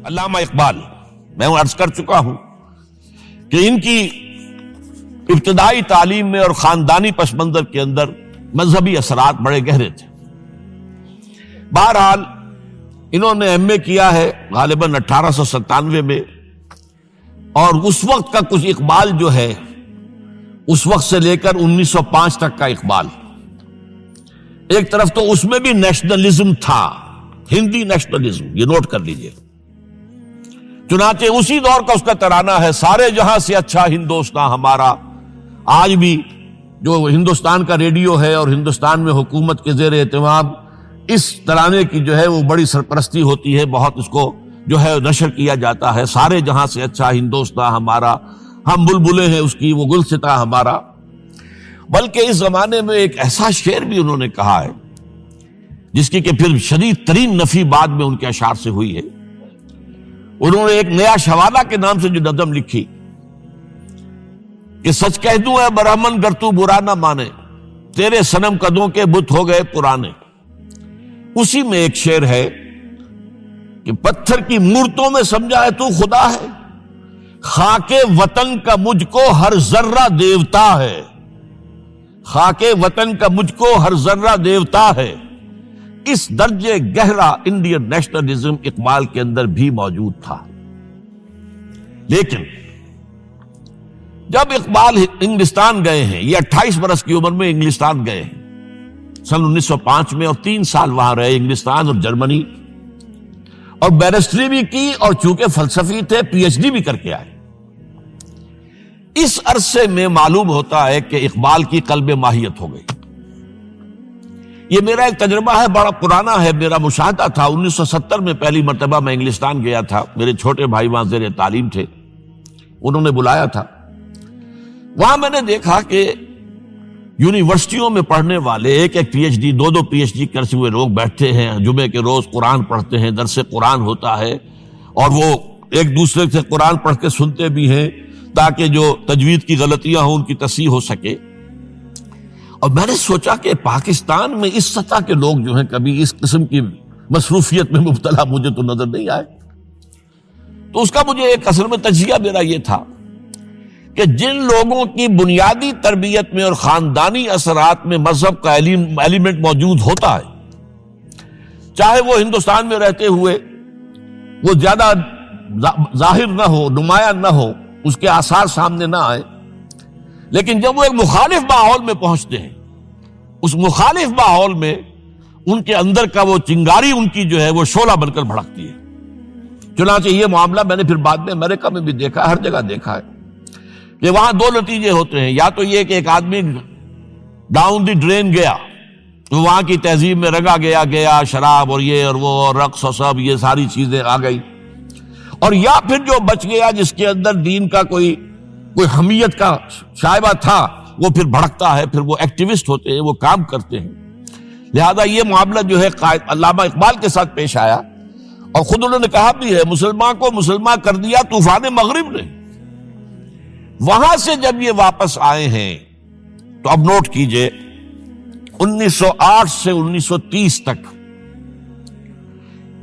علامہ اقبال، میں عرض کر چکا ہوں کہ ان کی ابتدائی تعلیم میں اور خاندانی پس منظر کے اندر مذہبی اثرات بڑے گہرے تھے۔ بہرحال انہوں نے ایم اے کیا ہے غالباً 1897 میں، اور اس وقت کا کچھ اقبال جو ہے اس وقت سے لے کر 1905 تک کا اقبال، ایک طرف تو اس میں بھی نیشنلزم تھا، ہندی نیشنلزم، یہ نوٹ کر لیجئے۔ چنانچہ اسی دور کا اس کا ترانہ ہے، سارے جہاں سے اچھا ہندوستان ہمارا۔ آج بھی جو ہندوستان کا ریڈیو ہے اور ہندوستان میں حکومت کے زیر اہتمام اس ترانے کی جو ہے وہ بڑی سرپرستی ہوتی ہے، بہت اس کو جو ہے نشر کیا جاتا ہے، سارے جہاں سے اچھا ہندوستان ہمارا، ہم بلبلیں ہیں اس کی، وہ گلستاں ہمارا۔ بلکہ اس زمانے میں ایک ایسا شعر بھی انہوں نے کہا ہے جس کی کہ پھر شدید ترین نفی بعد میں ان کے اشعار سے ہوئی ہے۔ انہوں نے ایک نیا شوالہ کے نام سے جو نظم لکھی کہ سچ کہہ دوں اے برہمن گر تو برا نہ مانے، تیرے صنم قدوں کے بت ہو گئے پرانے۔ اسی میں ایک شعر ہے کہ پتھر کی مورتوں میں سمجھا ہے تو خدا ہے، خاک وطن کا مجھ کو ہر ذرہ دیوتا ہے، خاک وطن کا مجھ کو ہر ذرہ دیوتا ہے۔ اس درجے گہرا انڈین نیشنلزم اقبال کے اندر بھی موجود تھا۔ لیکن جب اقبال انگلستان گئے ہیں، یہ 28 برس کی عمر میں انگلستان گئے ہیں سن 1905 میں، اور 3 سال وہاں رہے انگلستان اور جرمنی، اور بیرسٹری بھی کی، اور چونکہ فلسفی تھے پی ایچ ڈی بھی کر کے آئے۔ اس عرصے میں معلوم ہوتا ہے کہ اقبال کی قلب ماہیت ہو گئی۔ یہ میرا ایک تجربہ ہے، بڑا پرانا ہے، میرا مشاہدہ تھا۔ 1970 میں پہلی مرتبہ میں انگلستان گیا تھا، میرے چھوٹے بھائی وہاں زیر تعلیم تھے، انہوں نے بلایا تھا۔ وہاں میں نے دیکھا کہ یونیورسٹیوں میں پڑھنے والے ایک PhD, 2 PhD کرتے ہوئے لوگ بیٹھتے ہیں، جمعے کے روز قرآن پڑھتے ہیں، درس قرآن ہوتا ہے، اور وہ ایک دوسرے سے قرآن پڑھ کے سنتے بھی ہیں تاکہ جو تجوید کی غلطیاں ہوں ان کی تصحیح ہو سکے۔ اور میں نے سوچا کہ پاکستان میں اس سطح کے لوگ جو ہیں کبھی اس قسم کی مصروفیت میں مبتلا مجھے تو نظر نہیں آئے۔ تو اس کا مجھے ایک اصل میں تجزیہ میرا یہ تھا کہ جن لوگوں کی بنیادی تربیت میں اور خاندانی اثرات میں مذہب کا ایلیمنٹ موجود ہوتا ہے، چاہے وہ ہندوستان میں رہتے ہوئے وہ زیادہ ظاہر نہ ہو، نمایاں نہ ہو، اس کے آثار سامنے نہ آئے، لیکن جب وہ ایک مخالف ماحول میں پہنچتے ہیں، اس مخالف ماحول میں ان کے اندر کا وہ چنگاری ان کی جو ہے وہ شعلہ بن کر بھڑکتی ہے۔ چنانچہ یہ معاملہ میں نے پھر بعد میں امریکہ میں بھی دیکھا، ہر جگہ دیکھا ہے کہ وہاں 2 نتیجے ہوتے ہیں، یا تو یہ کہ ایک آدمی ڈاؤن دی ڈرین گیا، تو وہاں کی تہذیب میں رنگا گیا شراب اور یہ اور وہ اور رقص اور سب یہ ساری چیزیں آ گئی، اور یا پھر جو بچ گیا جس کے اندر دین کا کوئی حمیت کا شائبہ تھا، وہ پھر بھڑکتا ہے، پھر وہ ایکٹیوسٹ ہوتے ہیں، وہ کام کرتے ہیں۔ لہذا یہ معاملہ جو ہے علامہ اقبال کے ساتھ پیش آیا، اور خود انہوں نے کہا بھی ہے، مسلمان کو مسلمان کر دیا طوفان مغرب نے۔ وہاں سے جب یہ واپس آئے ہیں تو اب نوٹ کیجئے 1908 سے 1930 تک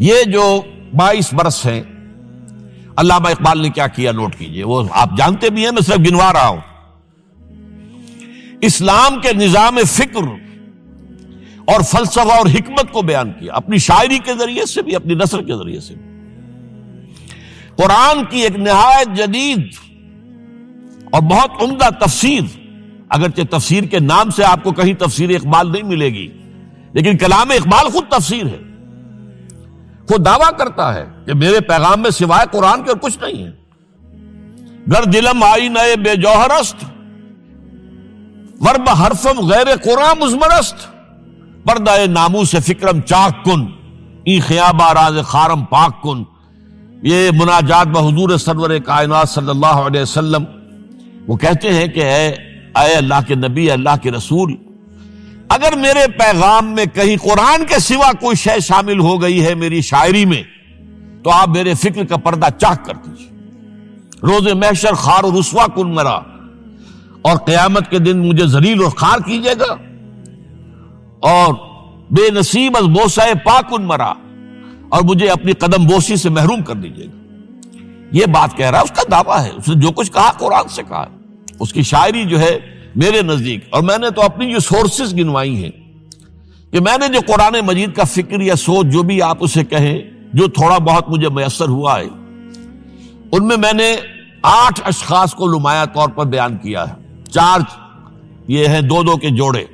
یہ جو 22 برس ہیں، علامہ اقبال نے کیا کیا نوٹ کیجئے، وہ آپ جانتے بھی ہیں، میں صرف گنوا رہا ہوں۔ اسلام کے نظام فکر اور فلسفہ اور حکمت کو بیان کیا، اپنی شاعری کے ذریعے سے بھی، اپنی نثر کے ذریعے سے بھی۔ قرآن کی ایک نہایت جدید اور بہت عمدہ تفسیر، اگرچہ تفسیر کے نام سے آپ کو کہیں تفسیر اقبال نہیں ملے گی، لیکن کلام اقبال خود تفسیر ہے، خود دعویٰ کرتا ہے کہ میرے پیغام میں سوائے قرآن کے اور کچھ نہیں ہے۔ گر دلم آئی نئے بے جوہر است، ورب حرفم غیر قرآن مزمرست، پردہ ناموس فکرم چاک کن، ای خیابہ راز خارم پاک کن۔ یہ مناجات بحضور سرور کائنات صلی اللہ علیہ وسلم، وہ کہتے ہیں کہ اے اللہ کے نبی، اللہ کے رسول، اگر میرے پیغام میں کہیں قرآن کے سوا کوئی شے شامل ہو گئی ہے میری شاعری میں، تو آپ میرے فکر کا پردہ چاک کر دیجیے۔ روز محشر خار و رسوا کن مرا، اور قیامت کے دن مجھے ذلیل اور خار کیجیے گا، اور بے نصیب از بوسہ پاک کن مرا، اور مجھے اپنی قدم بوسی سے محروم کر دیجیے گا. یہ بات کہہ رہا ہے، اس کا دعویٰ ہے، اس نے جو کچھ کہا قرآن سے کہا. اس کی شاعری جو ہے میرے نزدیک، اور میں نے تو اپنی جو سورسز گنوائی ہیں کہ میں نے جو قرآن مجید کا فکر یا سوچ جو بھی آپ اسے کہیں، جو تھوڑا بہت مجھے میسر ہوا ہے، ان میں نے 8 اشخاص کو نمایاں طور پر بیان کیا ہے. 4 یہ ہیں 2 کے جوڑے.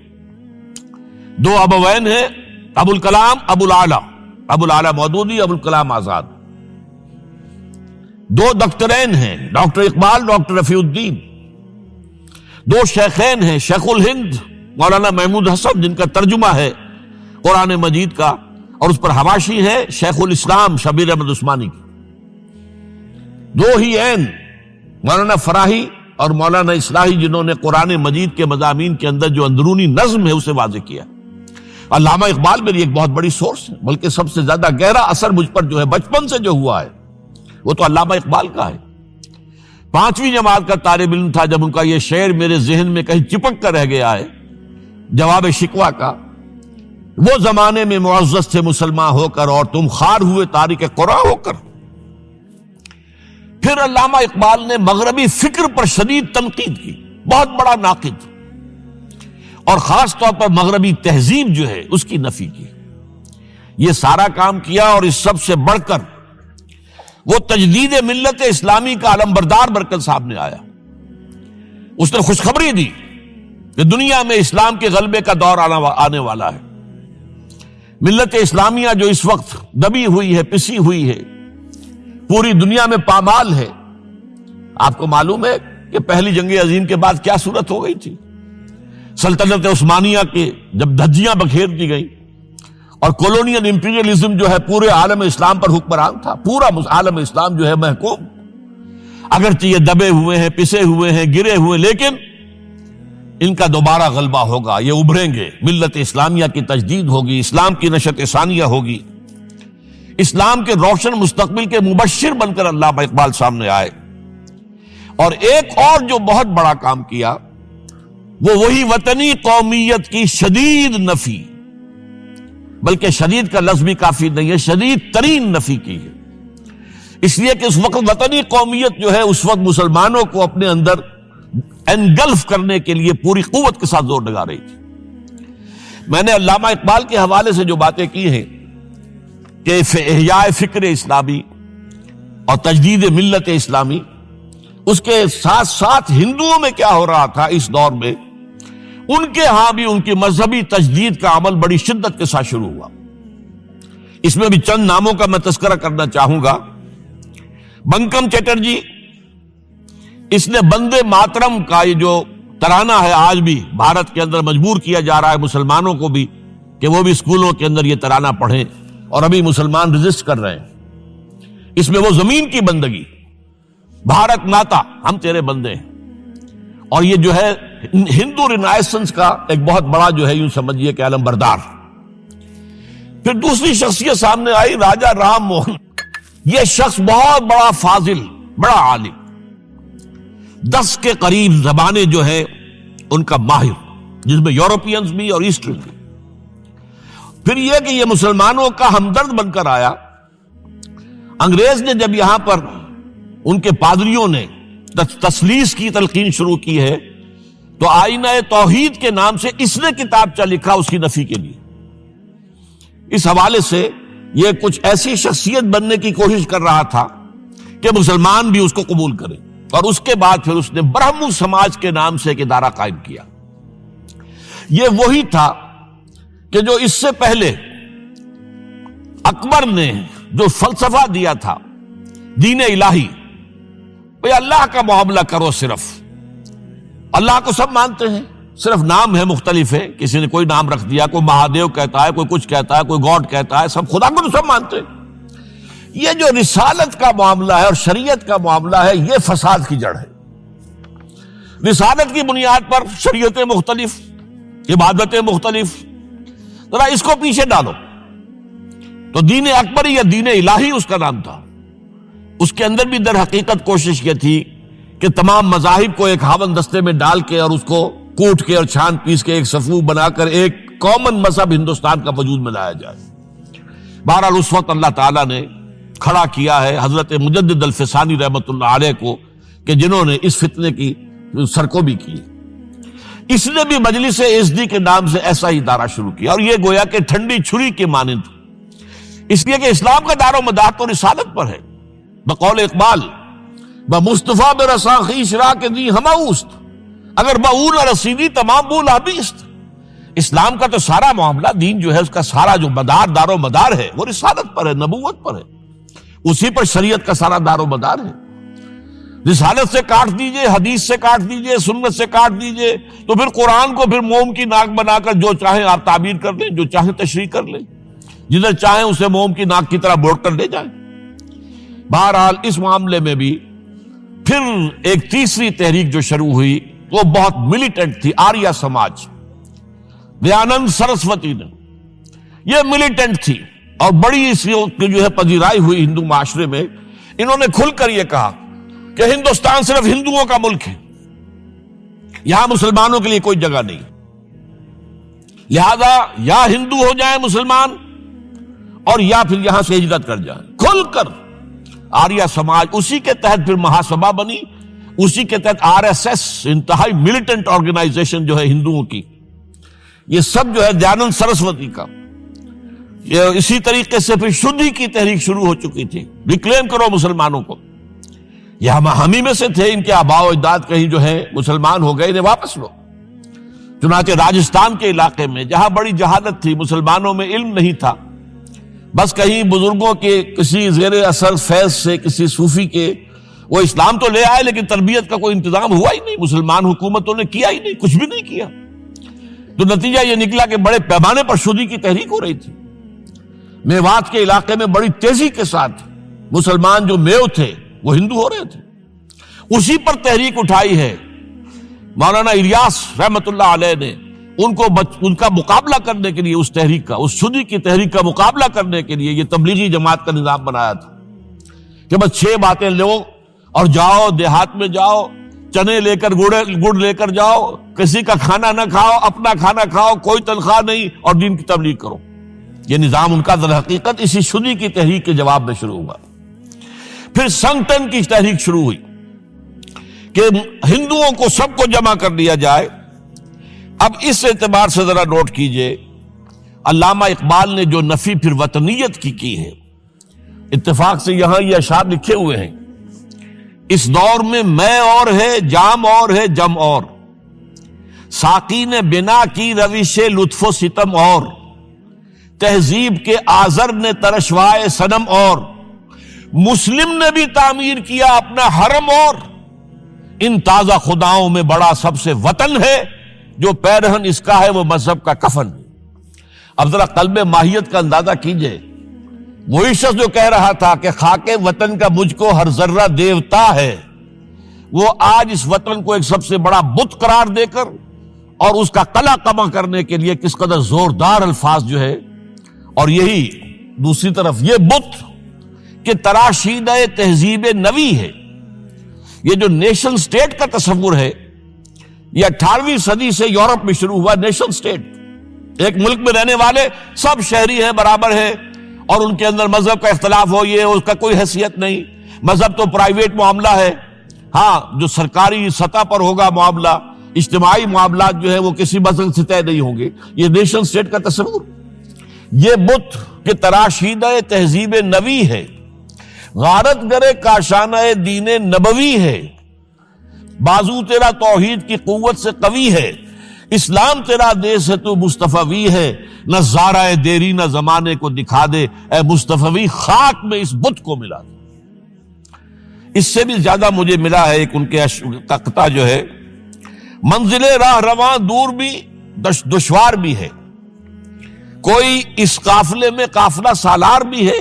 2 ابوین ہیں، ابو الکلام ابو العلا مودودی، ابو الکلام آزاد. 2 دکترین ہیں، ڈاکٹر اقبال، ڈاکٹر رفیع الدین. 2 شیخین ہیں، شیخ الہند مولانا محمود حسن، جن کا ترجمہ ہے قرآن مجید کا، اور اس پر حواشی ہے شیخ الاسلام شبیر احمد عثمانی کی. 2 ہی عین مولانا فراہی اور مولانا اصلاحی، جنہوں نے قرآن مجید کے مضامین کے اندر جو اندرونی نظم ہے اسے واضح کیا. علامہ اقبال میری ایک بہت بڑی سورس ہے، بلکہ سب سے زیادہ گہرا اثر مجھ پر جو ہے بچپن سے جو ہوا ہے وہ تو علامہ اقبال کا ہے. 5ویں جماعت کا طالب علم تھا جب ان کا یہ شعر میرے ذہن میں کہیں چپک کر رہ گیا ہے، جواب شکوہ کا: وہ زمانے میں معزز تھے مسلمان ہو کر، اور تم خار ہوئے تارک قرآن ہو کر. پھر علامہ اقبال نے مغربی فکر پر شدید تنقید کی، بہت بڑا ناقد، اور خاص طور پر مغربی تہذیب جو ہے اس کی نفی کی. یہ سارا کام کیا، اور اس سب سے بڑھ کر وہ تجدید ملت اسلامی کا علمبردار برکت صاحب نے آیا. اس نے خوشخبری دی کہ دنیا میں اسلام کے غلبے کا دور آنے والا ہے. ملت اسلامیہ جو اس وقت دبی ہوئی ہے، پسی ہوئی ہے، پوری دنیا میں پامال ہے. آپ کو معلوم ہے کہ پہلی جنگ عظیم کے بعد کیا صورت ہو گئی تھی؟ سلطنت عثمانیہ کے جب دھجیاں بکھیر دی گئیں اور کولونیل امپیریلزم جو ہے پورے عالم اسلام پر حکمران تھا، پورا عالم اسلام جو ہے محکوم. اگرچہ یہ دبے ہوئے ہیں، پسے ہوئے ہیں، گرے ہوئے، لیکن ان کا دوبارہ غلبہ ہوگا، یہ ابھریں گے. ملت اسلامیہ کی تجدید ہوگی، اسلام کی نشأت ثانیہ ہوگی، اسلام کے روشن مستقبل کے مبشر بن کر علامہ اقبال سامنے آئے. اور ایک اور جو بہت بڑا کام کیا وہ وہی وطنی قومیت کی شدید نفی، بلکہ شدید کا لفظ بھی کافی نہیں ہے، شدید ترین نفی کی ہے. اس لیے کہ اس وقت وطنی قومیت جو ہے اس وقت مسلمانوں کو اپنے اندر انگلف کرنے کے لیے پوری قوت کے ساتھ زور لگا رہی تھی. میں نے علامہ اقبال کے حوالے سے جو باتیں کی ہیں کہ احیاء فکر اسلامی اور تجدید ملت اسلامی، اس کے ساتھ ساتھ ہندوؤں میں کیا ہو رہا تھا اس دور میں، ان کے ہاں بھی ان کی مذہبی تجدید کا عمل بڑی شدت کے ساتھ شروع ہوا. اس میں بھی چند ناموں کا میں تذکرہ کرنا چاہوں گا. بنکم چٹرجی، اس نے بندے ماترم کا یہ جو ترانہ ہے آج بھی بھارت کے اندر مجبور کیا جا رہا ہے مسلمانوں کو بھی کہ وہ بھی اسکولوں کے اندر یہ ترانہ پڑھیں، اور ابھی مسلمان رجسٹ کر رہے ہیں. اس میں وہ زمین کی بندگی، بھارت ماتا ہم تیرے بندے ہیں. اور یہ جو ہے ہندو رینائسنس کا ایک بہت بڑا جو ہے یوں سمجھیے کہ علم بردار. پھر دوسری شخصیت سامنے آئی، راجا رام موہن. یہ شخص بہت بڑا فاضل، بڑا عالم، 10 کے قریب زبانیں جو ہے ان کا ماہر، جس میں یورپینز بھی اور ایسٹرن بھی. پھر یہ کہ یہ مسلمانوں کا ہمدرد بن کر آیا. انگریز نے جب یہاں پر ان کے پادریوں نے تثلیث کی تلقین شروع کی ہے تو آئینہ توحید کے نام سے اس نے کتابچہ لکھا اس کی نفی کے لیے. اس حوالے سے یہ کچھ ایسی شخصیت بننے کی کوشش کر رہا تھا کہ مسلمان بھی اس کو قبول کریں. اور اس کے بعد پھر اس نے برہمو سماج کے نام سے ایک ادارہ قائم کیا. یہ وہی تھا کہ جو اس سے پہلے اکبر نے جو فلسفہ دیا تھا دین الہی، بھئی اللہ کا معاملہ کرو، صرف اللہ کو سب مانتے ہیں، صرف نام ہے مختلف ہے. کسی نے کوئی نام رکھ دیا، کوئی مہادیو کہتا ہے، کوئی کچھ کہتا ہے، کوئی گاڈ کہتا ہے، سب خدا کو تو سب مانتے ہیں. یہ جو رسالت کا معاملہ ہے اور شریعت کا معاملہ ہے، یہ فساد کی جڑ ہے. رسالت کی بنیاد پر شریعتیں مختلف، عبادتیں مختلف، ذرا اس کو پیچھے ڈالو. تو دین اکبری یا دین الہی اس کا نام تھا. اس کے اندر بھی در حقیقت کوشش یہ تھی کہ تمام مذاہب کو ایک ہاون دستے میں ڈال کے اور اس کو کوٹ کے اور چھان پیس کے ایک صفوف بنا کر ایک کامن مذہب ہندوستان کا وجود میں لایا جائے. بہرحال اس وقت اللہ تعالیٰ نے کھڑا کیا ہے حضرت مجدد الفسانی رحمۃ اللہ علیہ کو کہ جنہوں نے اس فتنے کی سرکوبی کی. اس نے بھی مجلس ایزدی کے نام سے ایسا ہی ادارہ شروع کیا، اور یہ گویا کہ ٹھنڈی چھری کے مانند، اس لیے کہ اسلام کا دار و مدار تو رسالت پر ہے. بقول اقبال بمصطفیٰ برسا خویش را کے دی ہماؤست، اگر بہو نہ رسیدی تمام بول آبیست. اسلام کا تو سارا معاملہ، دین جو ہے اس کا سارا جو دار و مدار ہے وہ رسالت پر ہے، نبوت پر ہے، اسی پر شریعت کا سارا دار و مدار ہے. رسالت سے کاٹ دیجئے، حدیث سے کاٹ دیجئے، سنت سے کاٹ دیجئے، تو پھر قرآن کو پھر موم کی ناک بنا کر جو چاہیں آپ تعبیر کر لیں، جو چاہیں تشریح کر لیں، جدھر چاہیں اسے موم کی ناک کی طرح بوڑ کر لے جائیں. بہرحال اس معاملے میں بھی پھر ایک تیسری تحریک جو شروع ہوئی وہ بہت ملیٹنٹ تھی، آریہ سماج. دیانند سرسوتی نے، یہ ملیٹنٹ تھی اور بڑی اس کی جو ہے پذیرائی ہوئی ہندو معاشرے میں. انہوں نے کھل کر یہ کہا کہ ہندوستان صرف ہندوؤں کا ملک ہے، یہاں مسلمانوں کے لیے کوئی جگہ نہیں، لہذا یا ہندو ہو جائیں مسلمان اور یا پھر یہاں سے ہجرت کر جائیں. کھل کر آریہ سماج، اسی کے تحت پھر مہاسبھا بنی، اسی کے تحت RSS، انتہائی ملیٹنٹ آرگنائزیشن جو ہے ہندوؤں کی، یہ سب جو ہے دیانند سرسوتی کا. یہ اسی طریقے سے پھر شدھی کی تحریک شروع ہو چکی تھی، ریکلیم کرو مسلمانوں کو. یہ ہم ہی میں سے تھے، ان کے آباء و اجداد کہیں جو ہے مسلمان ہو گئے، انہیں واپس لو. چنانچہ راجستھان کے علاقے میں جہاں بڑی جہالت تھی، مسلمانوں میں علم نہیں تھا، بس کہیں بزرگوں کے کسی زیر اثر فیض سے، کسی صوفی کے وہ اسلام تو لے آئے لیکن تربیت کا کوئی انتظام ہوا ہی نہیں، مسلمان حکومتوں نے کیا ہی نہیں، کچھ بھی نہیں کیا. تو نتیجہ یہ نکلا کہ بڑے پیمانے پر شدھی کی تحریک ہو رہی تھی. میوات کے علاقے میں بڑی تیزی کے ساتھ مسلمان جو میو تھے وہ ہندو ہو رہے تھے. اسی پر تحریک اٹھائی ہے مولانا الیاس رحمت اللہ علیہ نے. ان کا مقابلہ کرنے کے لیے، اس تحریک کا، اس شدھی کی تحریک کا مقابلہ کرنے کے لیے یہ تبلیغی جماعت کا نظام بنایا تھا کہ بس 6 باتیں لو اور جاؤ، دیہات میں جاؤ، چنے لے کر گڑ لے کر جاؤ، کسی کا کھانا نہ کھاؤ، اپنا کھانا کھاؤ، کوئی تنخواہ نہیں، اور دین کی تبلیغ کرو. یہ نظام ان کا در حقیقت اسی شدھی کی تحریک کے جواب میں شروع ہوا. پھر سنگٹن کی تحریک شروع ہوئی کہ ہندوؤں کو سب کو جمع کر لیا جائے. اب اس اعتبار سے ذرا نوٹ کیجئے، علامہ اقبال نے جو نفی پھر وطنیت کی ہے، اتفاق سے یہاں یہ اشعار لکھے ہوئے ہیں: اس دور میں میں اور ہے، جام اور ہے، جم اور، ساقی نے بنا کی روش لطف و ستم اور، تہذیب کے آزر نے ترشوائے صنم اور، مسلم نے بھی تعمیر کیا اپنا حرم اور، ان تازہ خداؤں میں بڑا سب سے وطن ہے، جو پیرہن اس کا ہے وہ مذہب کا کفن. اب ذرا قلب ماہیت کا اندازہ کیجئے. وہی شخص جو کہہ رہا تھا کہ خاک وطن کا مجھ کو ہر ذرہ دیوتا ہے، وہ آج اس وطن کو ایک سب سے بڑا بت قرار دے کر اور اس کا قلع قمع کرنے کے لیے کس قدر زوردار الفاظ جو ہے. اور یہی دوسری طرف یہ بت کہ تراشیدہ تہذیب نوی ہے. یہ جو نیشن سٹیٹ کا تصور ہے، یہ 18ویں صدی سے یورپ میں شروع ہوا. نیشن سٹیٹ، ایک ملک میں رہنے والے سب شہری ہیں، برابر ہیں، اور ان کے اندر مذہب کا اختلاف ہو، یہ اس کا کوئی حیثیت نہیں. مذہب تو پرائیویٹ معاملہ ہے، ہاں جو سرکاری سطح پر ہوگا معاملہ، اجتماعی معاملات جو ہے وہ کسی مذہب سے طے نہیں ہوں گے. یہ نیشن سٹیٹ کا تصور، یہ بت کہ تراشیدہ تہذیب نوی ہے، غارت گرے کاشانہ دین نبوی ہے، بازو تیرا توحید کی قوت سے قوی ہے، اسلام تیرا دیس ہے تو مصطفی ہے، نہ زارہ دیری نہ زمانے کو دکھا دے، اے مصطفی خاک میں اس بت کو ملا دے. اس سے بھی زیادہ مجھے ملا ہے ایک ان کے قطعہ جو ہے: منزل راہ رواں دور بھی دشوار بھی ہے، کوئی اس قافلے میں قافلہ سالار بھی ہے،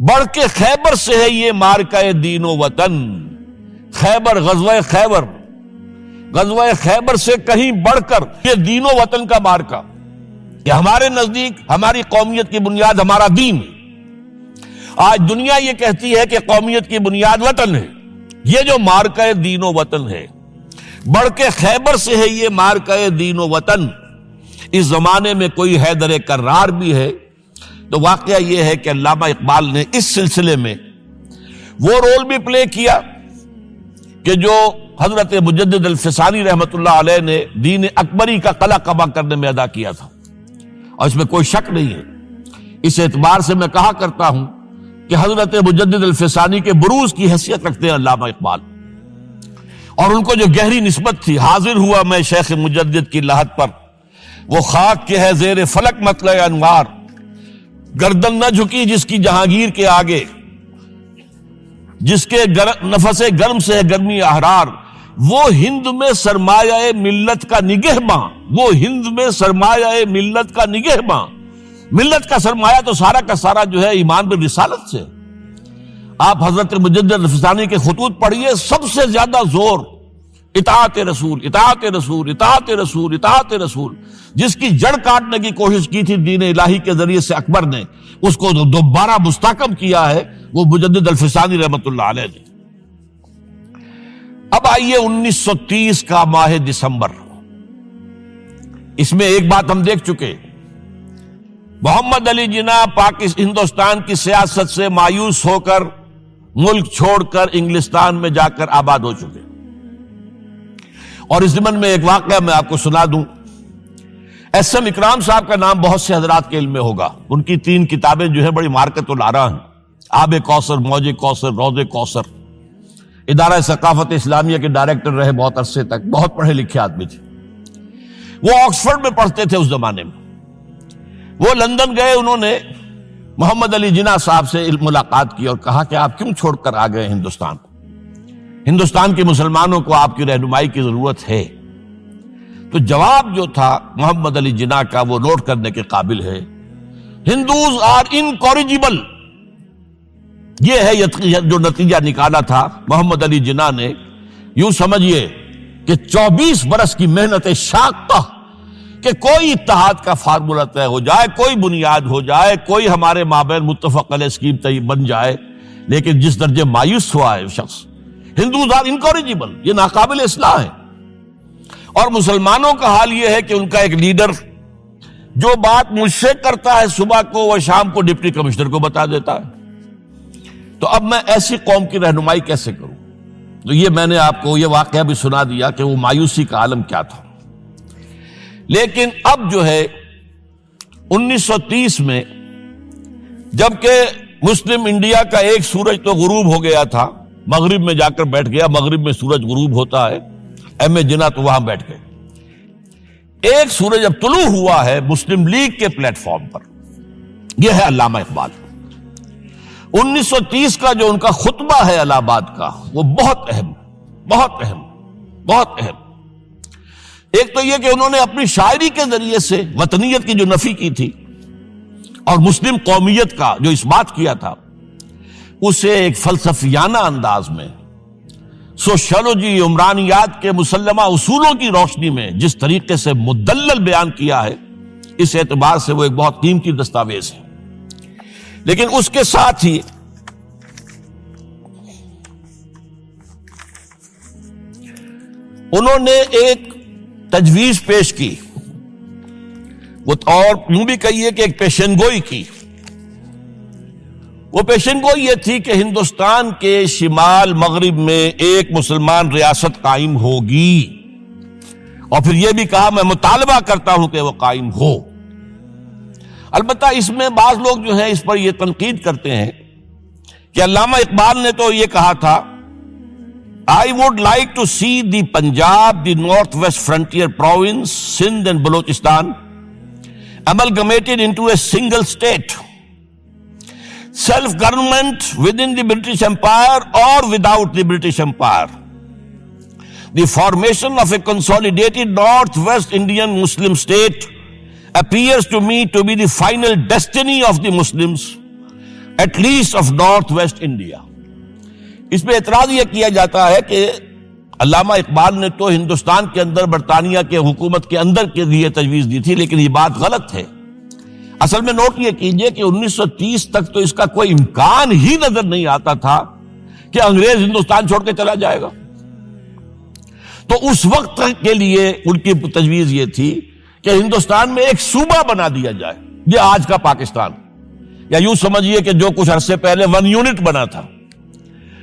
بڑھ کے خیبر سے ہے یہ مارکہ دین و وطن. خیبر، غزوہ خیبر سے کہیں بڑھ کر یہ دین و وطن کا مارکہ، کہ ہمارے نزدیک ہماری قومیت کی بنیاد ہمارا دین ہے. آج دنیا یہ کہتی ہے کہ قومیت کی بنیاد وطن ہے. یہ جو مارکہ دین و وطن ہے، بڑھ کے خیبر سے ہے یہ مارکہ دین و وطن. اس زمانے میں کوئی حیدر کرار بھی ہے، تو واقعہ یہ ہے کہ علامہ اقبال نے اس سلسلے میں وہ رول بھی پلے کیا کہ جو حضرت مجدد الفسانی رحمت اللہ علیہ نے دین اکبری کا قلع قبا کرنے میں ادا کیا تھا، اور اس میں کوئی شک نہیں ہے۔ اس اعتبار سے میں کہا کرتا ہوں کہ حضرت مجدد الفسانی کے بروز کی حیثیت رکھتے ہیں علامہ اقبال، اور ان کو جو گہری نسبت تھی، حاضر ہوا میں شیخ مجدد کی لحد پر، وہ خاک کے ہے زیر فلک مطلع انوار، گردن نہ جھکی جس کی جہانگیر کے آگے، جس کے نفس گرم سے ہے گرمی احرار، وہ ہند میں سرمایہ ملت کا نگہباں، وہ ہند میں سرمایہ ملت کا نگہباں۔ ملت کا سرمایہ تو سارا کا سارا جو ہے ایمان بالرسالت سے۔ آپ حضرت مجدد الفسانی کے خطوط پڑھیے، سب سے زیادہ زور اطاعت رسول، اطاعت رسول، اطاعت رسول، اطاعت رسول۔ جس کی جڑ کاٹنے کی کوشش کی تھی دین الہی کے ذریعے سے اکبر نے، اس کو دوبارہ مستحکم کیا ہے وہ مجدد الفسانی رحمت اللہ علیہ نے۔ اب آئیے 1930 کا ماہ دسمبر، اس میں ایک بات ہم دیکھ چکے، محمد علی جناح ہندوستان کی سیاست سے مایوس ہو کر ملک چھوڑ کر انگلستان میں جا کر آباد ہو چکے۔ اور اس ضمن میں ایک واقعہ میں آپ کو سنا دوں۔ ایس ایم اکرام صاحب کا نام بہت سے حضرات کے علم میں ہوگا، ان کی 3 کتابیں جو ہیں بڑی مارکت الآراء ہیں، آب کوثر، موج کوثر، روض کوثر۔ ادارہ ثقافت اسلامیہ کے ڈائریکٹر رہے بہت عرصے تک، بہت پڑھے لکھے آدمی تھے۔ وہ آکسفورڈ میں پڑھتے تھے اس زمانے میں۔ وہ لندن گئے، انہوں نے محمد علی جناح صاحب سے ملاقات کی اور کہا کہ آپ کیوں چھوڑ کر آ گئے ہندوستان؟ ہندوستان کے مسلمانوں کو آپ کی رہنمائی کی ضرورت ہے۔ تو جواب جو تھا محمد علی جناح کا وہ نوٹ کرنے کے قابل ہے۔ ہندوز آر انکوریجیبل، یہ ہے جو نتیجہ نکالا تھا محمد علی جناح نے۔ یوں سمجھیے کہ 24 برس کی محنت شاقہ کہ کوئی اتحاد کا فارمولہ طے ہو جائے، کوئی بنیاد ہو جائے، کوئی ہمارے مابین متفق علیہ اسکیم طے بن جائے، لیکن جس درجے مایوس ہوا ہے شخص، ہندوز آر انکوریجیبل، یہ ناقابل اصلاح ہے۔ اور مسلمانوں کا حال یہ ہے کہ ان کا ایک لیڈر جو بات مجھ سے کرتا ہے صبح کو وہ شام کو ڈپٹی کمشنر کو بتا دیتا ہے۔ تو اب میں ایسی قوم کی رہنمائی کیسے کروں؟ تو یہ میں نے آپ کو یہ واقعہ بھی سنا دیا کہ وہ مایوسی کا عالم کیا تھا۔ لیکن اب جو ہے 1930 میں، جبکہ مسلم انڈیا کا ایک سورج تو غروب ہو گیا تھا، مغرب میں جا کر بیٹھ گیا، مغرب میں سورج غروب ہوتا ہے، ایم اے جناح تو وہاں بیٹھ گئے۔ ایک سورج اب طلوع ہوا ہے مسلم لیگ کے پلیٹ فارم پر، یہ ہے علامہ اقبال۔ 1930 کا جو ان کا خطبہ ہے الہ آباد کا، وہ بہت اہم، بہت اہم، بہت اہم۔ ایک تو یہ کہ انہوں نے اپنی شاعری کے ذریعے سے وطنیت کی جو نفی کی تھی اور مسلم قومیت کا جو اس بات کیا تھا، اسے ایک فلسفیانہ انداز میں سوشیولوجی، عمرانیات کے مسلمہ اصولوں کی روشنی میں جس طریقے سے مدلل بیان کیا ہے، اس اعتبار سے وہ ایک بہت قیمتی دستاویز ہے۔ لیکن اس کے ساتھ ہی انہوں نے ایک تجویز پیش کی، اور یوں بھی کہیے کہ ایک پیشن گوئی کی۔ وہ پیشن گوئی یہ تھی کہ ہندوستان کے شمال مغرب میں ایک مسلمان ریاست قائم ہوگی، اور پھر یہ بھی کہا میں مطالبہ کرتا ہوں کہ وہ قائم ہو۔ البتہ اس میں بعض لوگ جو ہیں اس پر یہ تنقید کرتے ہیں کہ علامہ اقبال نے تو یہ کہا تھا I would like to see the Punjab, the Northwest Frontier Province, Sindh and Balochistan amalgamated into a single state. Self-government within the British Empire or without the British Empire. The formation of a consolidated Northwest Indian Muslim state appears to me to be the final destiny of the Muslims, at least of Northwest India. اس پہ اعتراض یہ کیا جاتا ہے کہ علامہ اقبال نے تو ہندوستان کے اندر برطانیہ کے حکومت کے اندر کے لیے تجویز دی تھی، لیکن یہ بات غلط ہے۔ اصل میں نوٹ یہ کیجئے کہ 1930 تک تو اس کا کوئی امکان ہی نظر نہیں آتا تھا کہ انگریز ہندوستان چھوڑ کے چلا جائے گا۔ تو اس وقت کے لیے ان کی تجویز یہ تھی کہ ہندوستان میں ایک صوبہ بنا دیا جائے، یہ آج کا پاکستان، یا یوں سمجھیے کہ جو کچھ عرصے پہلے 1 یونٹ بنا تھا،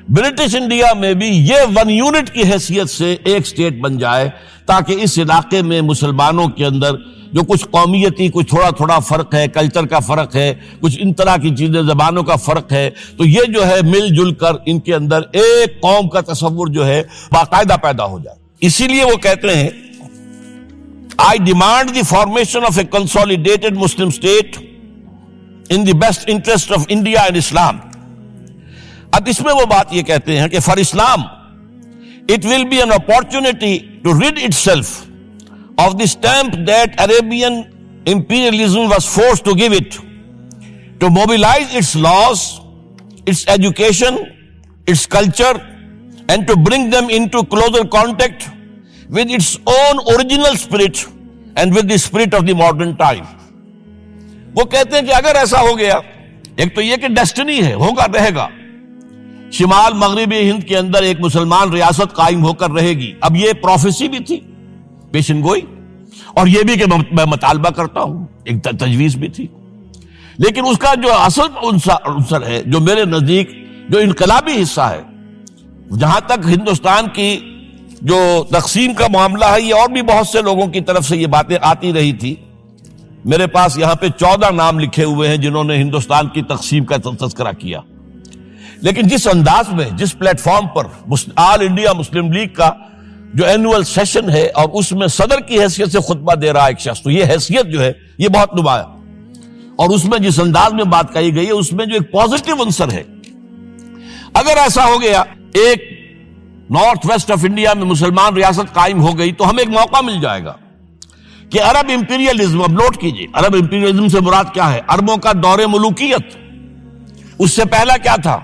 برٹش انڈیا میں بھی یہ 1 یونٹ کی حیثیت سے ایک سٹیٹ بن جائے، تاکہ اس علاقے میں مسلمانوں کے اندر جو کچھ قومیتی کچھ تھوڑا تھوڑا فرق ہے، کلچر کا فرق ہے، کچھ ان طرح کی چیزیں، زبانوں کا فرق ہے، تو یہ جو ہے مل جل کر ان کے اندر ایک قوم کا تصور جو ہے باقاعدہ پیدا ہو جائے۔ اسی لیے وہ کہتے ہیں I demand the formation of a consolidated Muslim state in the best interest of India and Islam. اب اس میں وہ بات یہ کہتے ہیں کہ for Islam it will be an opportunity to rid itself of the stamp that Arabian imperialism was forced to give it, to mobilize its laws, its education, its culture, and to bring them into closer contact with its own original spirit and with the spirit of the modern time. وہ کہتے ہیں کہ اگر ایسا ہو گیا، ایک تو یہ کہ ڈیسٹنی ہے، ہوگا، رہے گا، شمال مغربی ہند کے اندر ایک مسلمان ریاست قائم ہو کر رہے گی۔ اب یہ پروفیسی بھی تھی، پیشن گوئی، اور یہ بھی کہ میں مطالبہ کرتا ہوں، ایک تجویز بھی تھی، لیکن اس کا جو اصل عنصر ہے، جو میرے نزدیک جو انقلابی حصہ ہے، جہاں تک ہندوستان کی جو تقسیم کا معاملہ ہے، یہ اور بھی بہت سے لوگوں کی طرف سے یہ باتیں آتی رہی تھی۔ میرے پاس یہاں پہ 14 نام لکھے ہوئے ہیں جنہوں نے ہندوستان کی تقسیم کا تذکرہ کیا، لیکن جس انداز میں، جس پلیٹ فارم پر آل انڈیا مسلم لیگ کا جو اینول سیشن ہے اور اس میں صدر کی حیثیت سے خطبہ دے رہا ایک شخص، تو یہ حیثیت جو ہے یہ بہت نمایاں، اور اس میں جس انداز میں بات کہی گئی ہے اس میں جو ایک پازیٹیو عنصر ہے۔ اگر ایسا ہو گیا، ایک نارتھ ویسٹ آف انڈیا میں مسلمان ریاست قائم ہو گئی، تو ہمیں ایک موقع مل جائے گا کہ عرب امپیریلزم، اب نوٹ کیجئے، عرب امپیریلزم سے مراد کیا ہے؟ عربوں کا دور ملوکیت۔ اس سے پہلا کیا تھا؟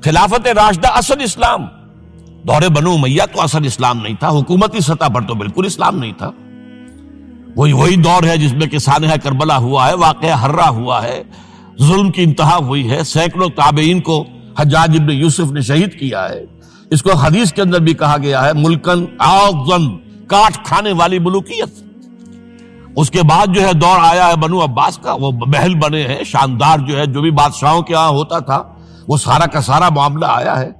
خلافت راشدہ، اصل اسلام۔ دور بنو امیہ تو اصل اسلام نہیں تھا، حکومتی سطح پر تو بالکل اسلام نہیں تھا۔ وہی دور ہے جس میں کہ سانحہ کربلا ہوا ہے، واقعہ ہرہ ہوا ہے، ظلم کی انتہا ہوئی ہے، سینکڑوں تابعین کو حجاج ابن یوسف نے شہید کیا ہے۔ اس کو حدیث کے اندر بھی کہا گیا ہے ملکن اعظم، کاٹ کھانے والی ملوکیت۔ اس کے بعد جو ہے دور آیا ہے بنو عباس کا، وہ محل بنے ہیں شاندار، جو ہے جو بھی بادشاہوں کے ہاں ہوتا تھا وہ سارا کا سارا معاملہ آیا ہے۔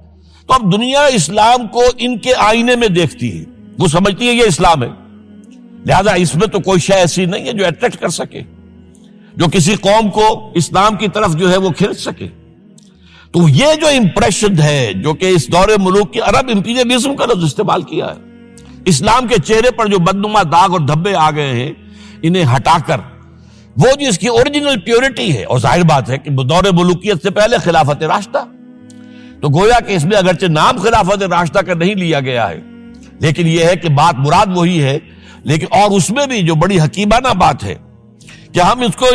تو اب دنیا اسلام کو ان کے آئینے میں دیکھتی ہے، وہ سمجھتی ہے یہ اسلام ہے، لہذا اس میں تو کوئی شے ایسی نہیں ہے جو اٹریکٹ کر سکے، جو کسی قوم کو اسلام کی طرف جو ہے وہ کھینچ سکے۔ تو یہ جو امپریشن ہے جو کہ اس دور ملوک کی عرب امپیریلزم کا لفظ استعمال کیا ہے، اسلام کے چہرے پر جو بدنما داغ اور دھبے آ گئے ہیں، انہیں ہٹا کر وہ جو اس کی اوریجنل پیورٹی ہے، اور ظاہر بات ہے کہ دور ملوکیت سے پہلے خلافت راشدہ، تو گویا کہ اس میں اگرچہ نام خلافت راشدہ کا نہیں لیا گیا ہے، لیکن یہ ہے کہ بات مراد وہی ہے، لیکن اور اس میں بھی جو بڑی حکیمانہ بات ہے کہ ہم اس کو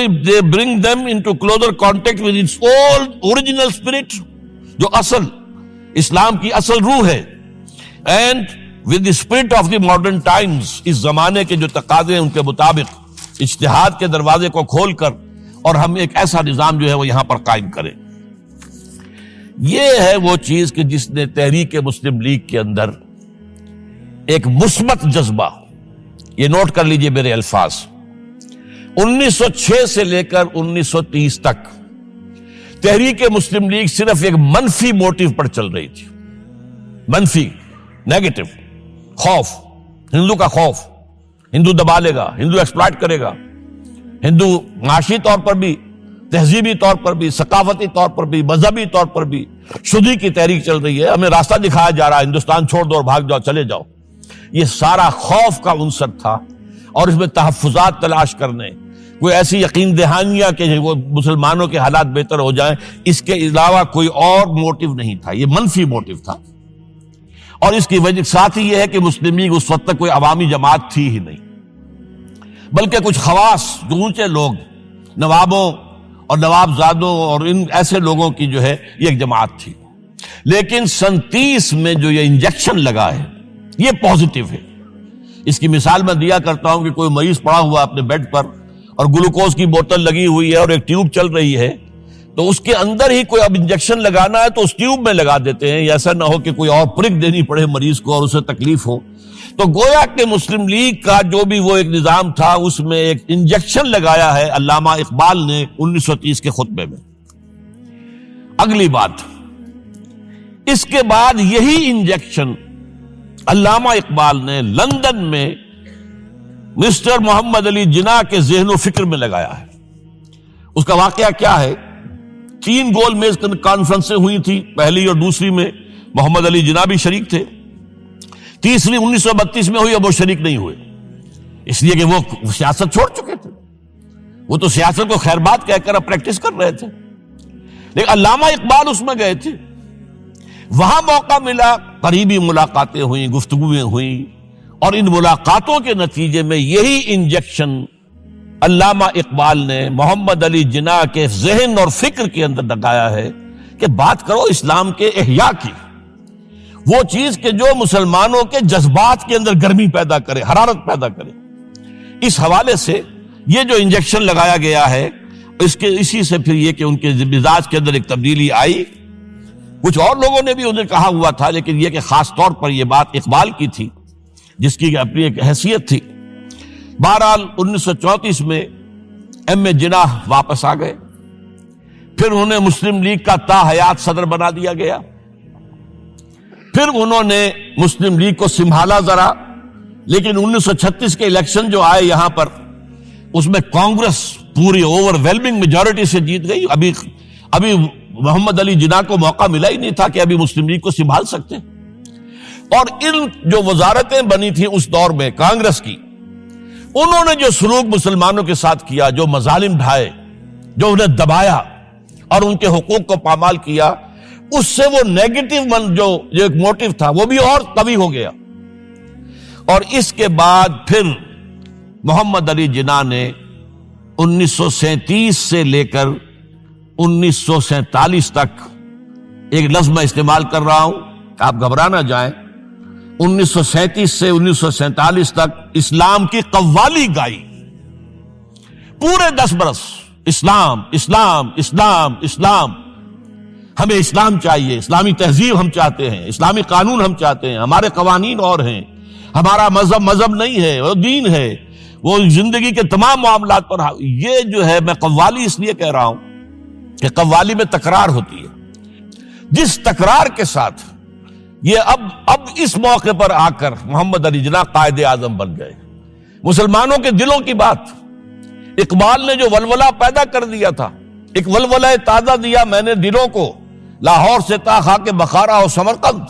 bring them into closer contact with its old original spirit، جو اصل اسلام کی اصل روح ہے، and with the spirit of the modern times، اس زمانے کے جو تقاضے ہیں ان کے مطابق اجتہاد کے دروازے کو کھول کر، اور ہم ایک ایسا نظام جو ہے وہ یہاں پر قائم کریں۔ یہ ہے وہ چیز کہ جس نے تحریک مسلم لیگ کے اندر ایک مثبت جذبہ، یہ نوٹ کر لیجئے میرے الفاظ، 1906 سے لے کر 1930 تک تحریک مسلم لیگ صرف ایک منفی موٹیو پر چل رہی تھی، منفی، نیگیٹو، خوف، ہندو کا خوف، ہندو دبا لے گا، ہندو ایکسپلائٹ کرے گا، ہندو معاشی طور پر بھی، تہذیبی طور پر بھی، ثقافتی طور پر بھی، مذہبی طور پر بھی شدی کی تحریک چل رہی ہے، ہمیں راستہ دکھایا جا رہا ہے، ہندوستان چھوڑ دو اور بھاگ جاؤ، چلے جاؤ۔ یہ سارا خوف کا عنصر تھا، اور اس میں تحفظات تلاش کرنے، کوئی ایسی یقین دہانیاں کہ وہ مسلمانوں کے حالات بہتر ہو جائیں، اس کے علاوہ کوئی اور موٹیو نہیں تھا، یہ منفی موٹیو تھا۔ اور اس کی وجہ ساتھ ہی یہ ہے کہ مسلم لیگ اس وقت تک کوئی عوامی جماعت تھی ہی نہیں، بلکہ کچھ خواص، جو اونچے لوگ، نوابوں اور نواب زادوں اور ان ایسے لوگوں کی جو ہے یہ ایک جماعت تھی۔ لیکن 37 میں جو یہ انجیکشن لگا ہے یہ پازیٹیو ہے۔ اس کی مثال میں دیا کرتا ہوں کہ کوئی مریض پڑا ہوا اپنے بیڈ پر اور گلوکوز کی بوتل لگی ہوئی ہے اور ایک ٹیوب چل رہی ہے، تو اس کے اندر ہی کوئی اب انجیکشن لگانا ہے تو اس ٹیوب میں لگا دیتے ہیں، ایسا نہ ہو کہ کوئی اور پرک دینی پڑے مریض کو اور اسے تکلیف ہو. تو گویا کہ مسلم لیگ کا جو بھی وہ ایک نظام تھا اس میں ایک انجیکشن لگایا ہے علامہ اقبال نے 1930 کے خطبے میں. اگلی بات، اس کے بعد یہی انجیکشن علامہ اقبال نے لندن میں مسٹر محمد علی جناح کے ذہن و فکر میں لگایا ہے. اس کا واقعہ کیا ہے؟ 3 گول میز کانفرنسیں ہوئی تھی، پہلی اور دوسری میں محمد علی جناح بھی شریک تھے، تیسری 1932 میں ہوئی، اب وہ شریک نہیں ہوئے اس لیے کہ وہ سیاست چھوڑ چکے تھے. وہ تو سیاست کو خیر بات کہہ کر اب پریکٹس کر رہے تھے. لیکن علامہ اقبال اس میں گئے تھے، وہاں موقع ملا، قریبی ملاقاتیں ہوئیں، گفتگویں ہوئیں، اور ان ملاقاتوں کے نتیجے میں یہی انجیکشن علامہ اقبال نے محمد علی جناح کے ذہن اور فکر کے اندر لگایا ہے کہ بات کرو اسلام کے احیاء کی، وہ چیز کہ جو مسلمانوں کے جذبات کے اندر گرمی پیدا کرے، حرارت پیدا کرے. اس حوالے سے یہ جو انجیکشن لگایا گیا ہے اسی سے پھر یہ کہ ان کے مزاج کے اندر ایک تبدیلی آئی. کچھ اور لوگوں نے بھی انہیں کہا ہوا تھا، لیکن یہ کہ خاص طور پر یہ بات اقبال کی تھی جس کی اپنی ایک حیثیت تھی. بہرحال 1934 میں ایم اے جناح واپس آ گئے، پھر انہیں مسلم لیگ کا تا حیات صدر بنا دیا گیا. پھر انہوں نے مسلم لیگ کو سنبھالا ذرا، لیکن 1936 کے الیکشن جو آئے یہاں پر، اس میں کانگریس پوری اوور ویلمنگ میجورٹی سے جیت گئی. ابھی محمد علی جناح کو موقع ملا ہی نہیں تھا کہ ابھی مسلم لیگ کو سنبھال سکتے. اور ان جو وزارتیں بنی تھیں اس دور میں کانگریس کی، انہوں نے جو سلوک مسلمانوں کے ساتھ کیا، جو مظالم ڈھائے، جو انہیں دبایا اور ان کے حقوق کو پامال کیا، اس سے وہ نیگیٹو جو ایک موٹیو تھا وہ بھی اور قوی ہو گیا. اور اس کے بعد پھر محمد علی جناح نے 1937 سے لے کر 1947 تک، ایک لفظ میں استعمال کر رہا ہوں کہ آپ گھبرا نہ جائیں، 1937 سے 1947 تک اسلام کی قوالی گائی. پورے 10 برس اسلام اسلام اسلام اسلام، ہمیں اسلام چاہیے، اسلامی تہذیب ہم چاہتے ہیں، اسلامی قانون ہم چاہتے ہیں، ہمارے قوانین اور ہیں، ہمارا مذہب نہیں ہے، وہ دین ہے، وہ زندگی کے تمام معاملات پر. یہ جو ہے میں قوالی اس لیے کہہ رہا ہوں کہ قوالی میں تکرار ہوتی ہے. جس تکرار کے ساتھ یہ اب اس موقع پر آ کر محمد علی جناح قائد اعظم بن گئے. مسلمانوں کے دلوں کی بات، اقبال نے جو ولولہ پیدا کر دیا تھا، ایک ولولہ تازہ دیا میں نے دلوں کو، لاہور سے تا خاک بخارا اور سمرقند.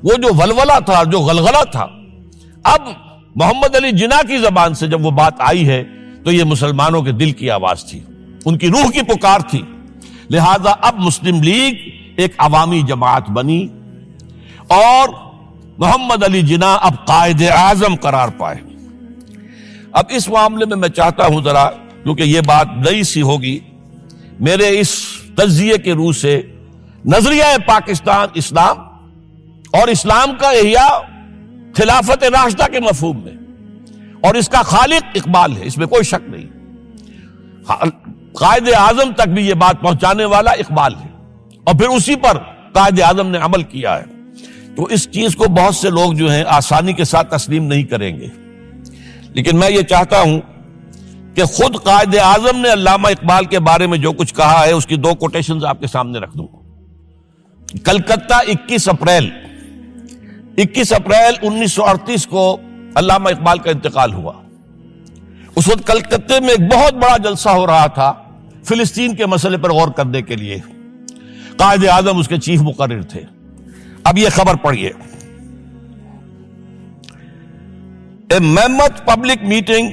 وہ جو ولولہ تھا، جو غلغلہ تھا، اب محمد علی جناح کی زبان سے جب وہ بات آئی ہے تو یہ مسلمانوں کے دل کی آواز تھی، ان کی روح کی پکار تھی. لہذا اب مسلم لیگ ایک عوامی جماعت بنی اور محمد علی جناح اب قائد اعظم قرار پائے. اب اس معاملے میں چاہتا ہوں ذرا، کیونکہ یہ بات نئی سی ہوگی، میرے اس تجزیے کے روح سے نظریہ پاکستان اسلام اور اسلام کا احیاء خلافت راشدہ کے مفہوم میں، اور اس کا خالق اقبال ہے، اس میں کوئی شک نہیں. قائد اعظم تک بھی یہ بات پہنچانے والا اقبال ہے، اور پھر اسی پر قائد اعظم نے عمل کیا ہے. تو اس چیز کو بہت سے لوگ جو ہیں آسانی کے ساتھ تسلیم نہیں کریں گے، لیکن میں یہ چاہتا ہوں کہ خود قائد اعظم نے علامہ اقبال کے بارے میں جو کچھ کہا ہے اس کی 2 کوٹیشنز آپ کے سامنے رکھ دوں. کلکتہ 21 اپریل 1938 کو علامہ اقبال کا انتقال ہوا. اس وقت کلکتے میں ایک بہت بڑا جلسہ ہو رہا تھا فلسطین کے مسئلے پر غور کرنے کے لیے. قائد اعظم اس کے چیف مقرر تھے. اب یہ خبر پڑھیے. A mammoth public meeting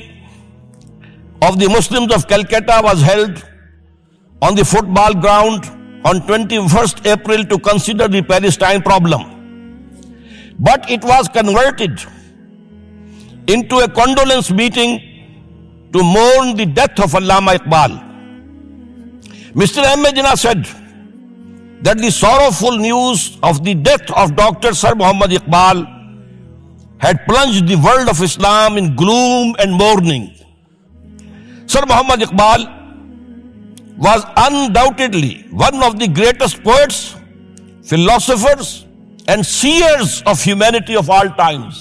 of the Muslims of Calcutta was held on the football ground on 21st April to consider the Palestine problem. But it was converted into a condolence meeting to mourn the death of Allama Iqbal. Mr. M. A. Jinnah said that the sorrowful news of the death of Dr. Sir Muhammad Iqbal had plunged the world of Islam in gloom and mourning. Sir Muhammad Iqbal was undoubtedly one of the greatest poets, philosophers and seers of humanity of all times.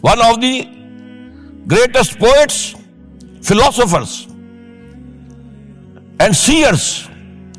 one of the greatest poets, philosophers and seers,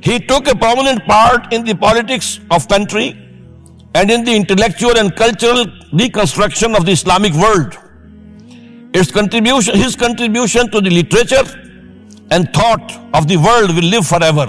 He took a prominent part in the politics of country and in the intellectual and cultural reconstruction of the Islamic world. His contribution to the literature and thought of the world will live forever.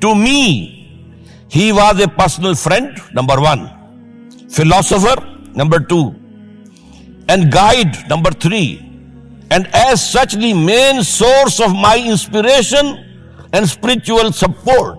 To me, he was a personal friend, number 1, philosopher, number 2, and guide, number 3, and as such the main source of my inspiration and spiritual support.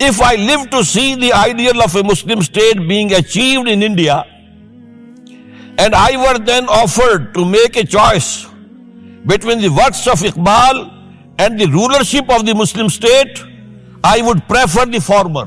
If I live to see the ideal of a Muslim state being achieved in India, and I were then offered to make a choice between the works of Iqbal and the rulership of the Muslim state, I would prefer the former.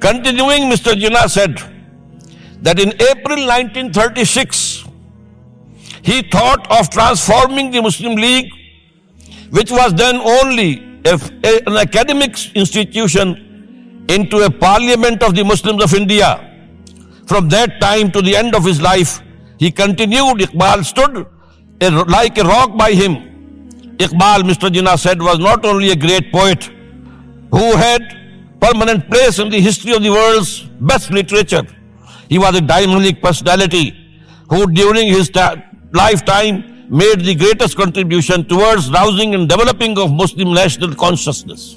continuing, Mr. Jinnah said that in April 1936 he thought of transforming the Muslim League, which was then only an academic institution, into a parliament of the Muslims of India. From that time to the end of his life, he continued. Iqbal stood like a rock by him. Iqbal, Mr. Jinnah said, was not only a great poet who had permanent place in the history of the world's best literature. He was a dynamic personality who during his lifetime made the greatest contribution towards rousing and developing of Muslim national consciousness.